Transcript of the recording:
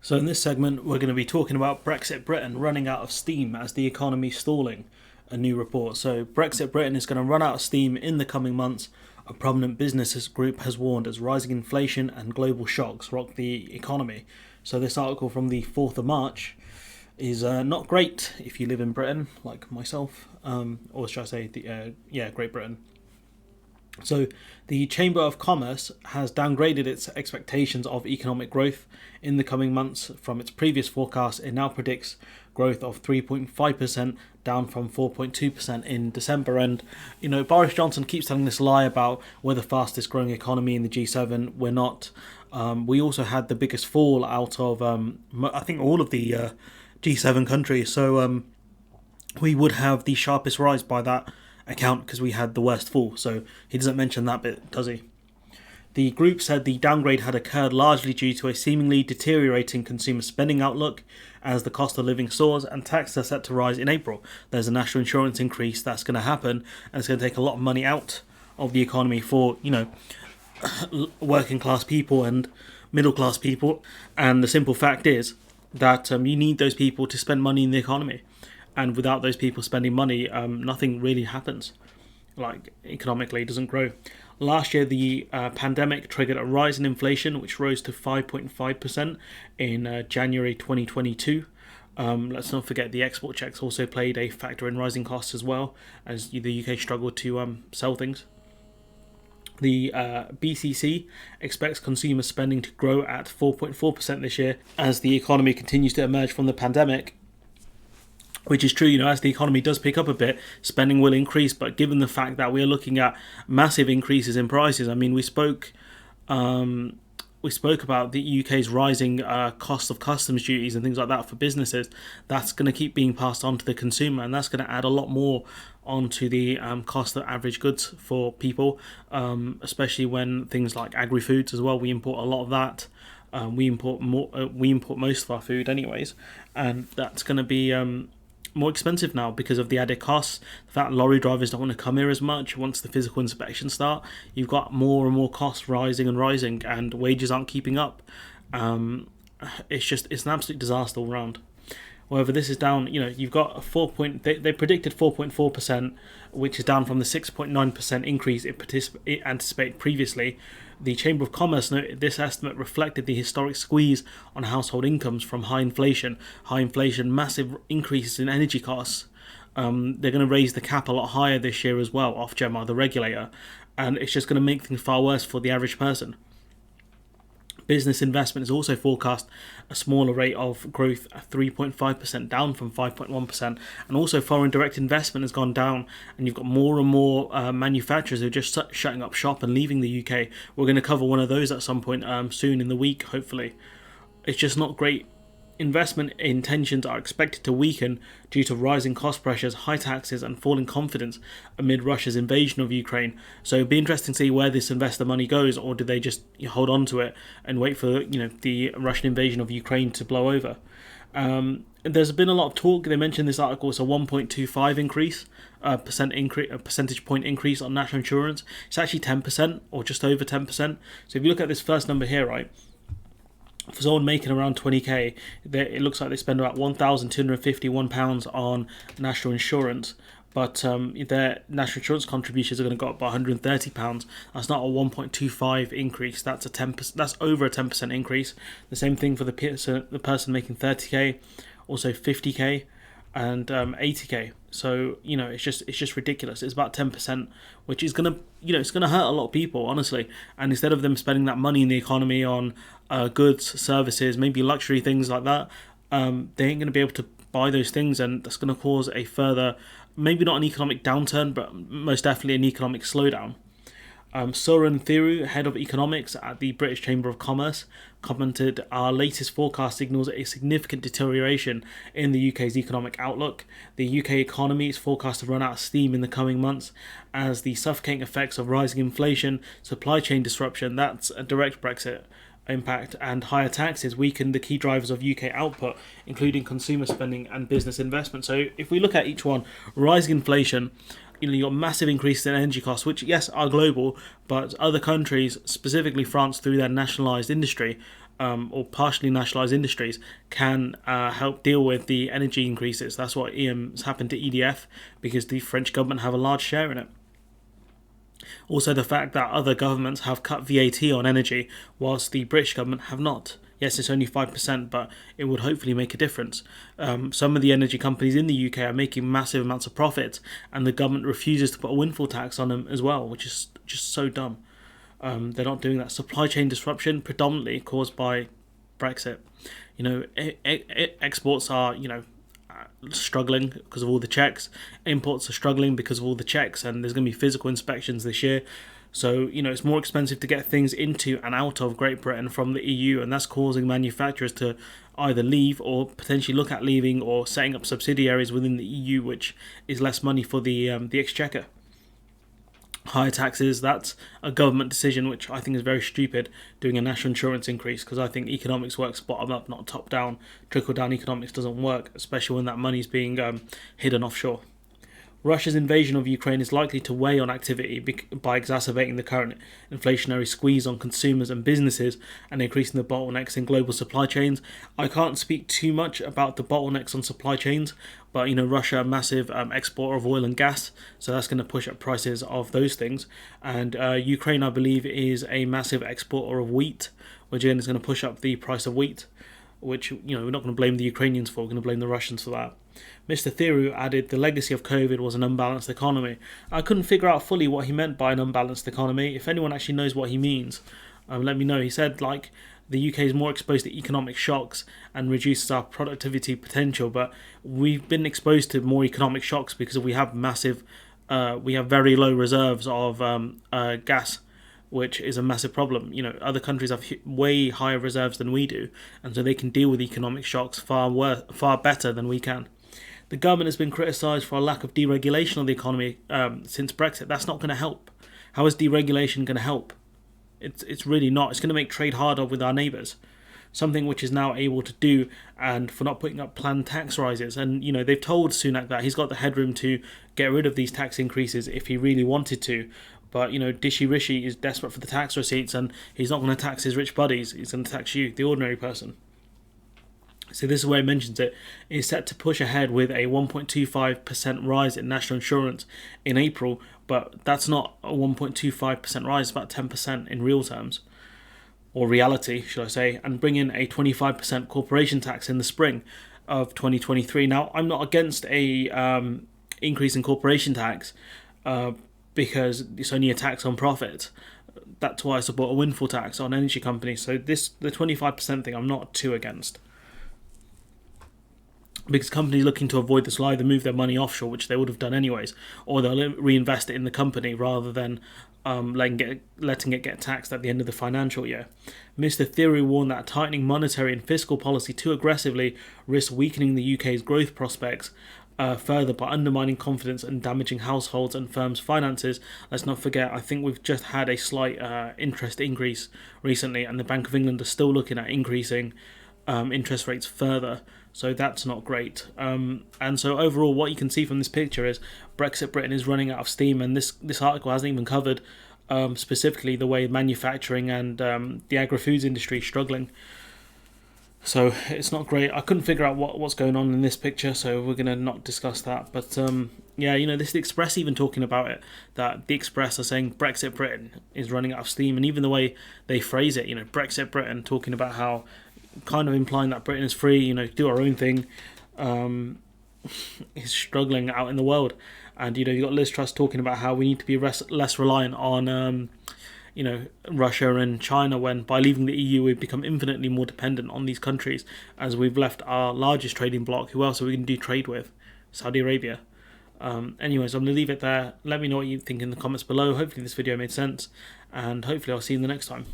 So in this segment, we're going to be talking about Brexit Britain running out of steam as the economy stalling, a new report. So Brexit Britain is going to run out of steam in the coming months, a prominent business group has warned, as rising inflation and global shocks rock the economy. So this article from the 4th of March is not great if you live in Britain, like myself, or should I say, Great Britain. So, the Chamber of Commerce has downgraded its expectations of economic growth in the coming months from its previous forecast. It now predicts growth of 3.5%, down from 4.2% in December. And, Boris Johnson keeps telling this lie about we're the fastest growing economy in the G7. We're not. We also had the biggest fall out of, I think, all of the G7 countries. So, we would have the sharpest rise by that account because we had the worst fall. So he doesn't mention that bit, does he? The group said the downgrade had occurred largely due to a seemingly deteriorating consumer spending outlook as the cost of living soars and taxes are set to rise in April. There's a national insurance increase that's going to happen, and it's going to take a lot of money out of the economy for, working class people and middle class people. And the simple fact is that you need those people to spend money in the economy. And without those people spending money, nothing really happens. Like, economically, it doesn't grow. Last year, the pandemic triggered a rise in inflation, which rose to 5.5% in January 2022. Let's not forget the export checks also played a factor in rising costs as well, as the UK struggled to sell things. The BCC expects consumer spending to grow at 4.4% this year as the economy continues to emerge from the pandemic. Which is true, as the economy does pick up a bit, spending will increase. But given the fact that we are looking at massive increases in prices, I mean, we spoke about the UK's rising cost of customs duties and things like that for businesses. That's going to keep being passed on to the consumer, and that's going to add a lot more onto the cost of average goods for people, especially when things like agri-foods as well. We import a lot of that. We import most of our food, anyways, and that's going to be more expensive now because of the added costs. The fact lorry drivers don't want to come here as much once the physical inspections start. You've got more and more costs rising, and wages aren't keeping up. It's an absolute disaster all round. However, this is down. You've got they predicted 4.4%, which is down from the 6.9% increase it anticipated previously. The Chamber of Commerce noted this estimate reflected the historic squeeze on household incomes from high inflation, massive increases in energy costs. They're going to raise the cap a lot higher this year as well, Ofgem, the regulator, and it's just going to make things far worse for the average person. Business investment is also forecast a smaller rate of growth at 3.5%, down from 5.1%. And also foreign direct investment has gone down, and you've got more and more manufacturers who are just shutting up shop and leaving the UK. We're going to cover one of those at some point soon in the week, hopefully. It's just not great. Investment intentions are expected to weaken due to rising cost pressures, high taxes and falling confidence amid Russia's invasion of Ukraine. So it'll be interesting to see where this investor money goes, or do they just hold on to it and wait for the Russian invasion of Ukraine to blow over. There's been a lot of talk. They mentioned this article. It's a 1.25 percentage point increase on national insurance. It's actually 10% or just over 10%. So if you look at this first number here, right, for someone making around 20k, it looks like they spend about £1,251 on national insurance, but their national insurance contributions are going to go up by £130. That's not a 1.25 increase. That's That's over a 10% increase. The same thing for the person making 30k, also 50k, and 80k. So it's just ridiculous. It's about 10%, which is gonna it's gonna hurt a lot of people, honestly. And instead of them spending that money in the economy on goods, services, maybe luxury things like that, they ain't gonna be able to buy those things, and that's gonna cause a further, maybe not an economic downturn, but most definitely an economic slowdown. Soren Thiru, head of economics at the British Chamber of Commerce, commented, "Our latest forecast signals a significant deterioration in the UK's economic outlook. The UK economy is forecast to run out of steam in the coming months as the suffocating effects of rising inflation, supply chain disruption, that's a direct Brexit impact, and higher taxes weaken the key drivers of UK output, including consumer spending and business investment." So if we look at each one, rising inflation, you got massive increases in energy costs, which, yes, are global, but other countries, specifically France, through their nationalised industry, or partially nationalised industries can help deal with the energy increases. That's what has happened to EDF, because the French government have a large share in it. Also, the fact that other governments have cut VAT on energy whilst the British government have not. Yes, it's only 5%, but it would hopefully make a difference. Some of the energy companies in the UK are making massive amounts of profit, and the government refuses to put a windfall tax on them as well, which is just so dumb. They're not doing that. Supply chain disruption predominantly caused by Brexit. Exports are, struggling because of all the checks. Imports are struggling because of all the checks, and there's going to be physical inspections this year. So, it's more expensive to get things into and out of Great Britain from the EU, and that's causing manufacturers to either leave or potentially look at leaving or setting up subsidiaries within the EU, which is less money for the exchequer. Higher taxes, that's a government decision, which I think is very stupid, doing a national insurance increase, because I think economics works bottom up, not top down. Trickle down economics doesn't work, especially when that money's being hidden offshore. Russia's invasion of Ukraine is likely to weigh on activity by exacerbating the current inflationary squeeze on consumers and businesses and increasing the bottlenecks in global supply chains. I can't speak too much about the bottlenecks on supply chains, but Russia, a massive exporter of oil and gas, so that's going to push up prices of those things. And Ukraine, I believe, is a massive exporter of wheat, which again is going to push up the price of wheat, which we're not going to blame the Ukrainians for, we're going to blame the Russians for that. Mr. Theroux added the legacy of COVID was an unbalanced economy. I couldn't figure out fully what he meant by an unbalanced economy. If anyone actually knows what he means, let me know. He said the UK is more exposed to economic shocks and reduces our productivity potential, but we've been exposed to more economic shocks because we have very low reserves of gas, which is a massive problem. Other countries have way higher reserves than we do, and so they can deal with economic shocks far better than we can. The government has been criticised for a lack of deregulation of the economy since Brexit. That's not going to help. How is deregulation going to help? It's really not. It's going to make trade harder with our neighbours, something which is now able to do, and for not putting up planned tax rises. And they've told Sunak that he's got the headroom to get rid of these tax increases if he really wanted to. But Dishy Rishi is desperate for the tax receipts, and he's not going to tax his rich buddies. He's going to tax you, the ordinary person. So this is where he mentions it. Is set to push ahead with a 1.25% rise in national insurance in April, but that's not a 1.25% rise, it's about 10% in real terms, or reality, should I say, and bring in a 25% corporation tax in the spring of 2023. Now, I'm not against a increase in corporation tax because it's only a tax on profit. That's why I support a windfall tax on energy companies. So the 25% thing I'm not too against, because companies looking to avoid this will either move their money offshore, which they would have done anyways, or they'll reinvest it in the company rather than letting it get taxed at the end of the financial year. Mr. Theroux warned that tightening monetary and fiscal policy too aggressively risks weakening the UK's growth prospects further by undermining confidence and damaging households and firms' finances. Let's not forget, I think we've just had a slight interest increase recently, and the Bank of England are still looking at increasing interest rates further. So that's not great. And so overall, what you can see from this picture is Brexit Britain is running out of steam, and this article hasn't even covered specifically the way manufacturing and the agri-foods industry is struggling. So it's not great. I couldn't figure out what's going on in this picture, so we're going to not discuss that. But this is the Express even talking about it, that the Express are saying Brexit Britain is running out of steam, and even the way they phrase it, Brexit Britain, talking about how, kind of implying that Britain is free, do our own thing, is struggling out in the world. And you've got Liz Truss talking about how we need to be less reliant on Russia and China, when by leaving the EU we've become infinitely more dependent on these countries, as we've left our largest trading bloc. Who else are we going to do trade with? Saudi Arabia. Anyways, I'm going to leave it there. Let me know what you think in the comments below. Hopefully this video made sense, and hopefully I'll see you in the next time.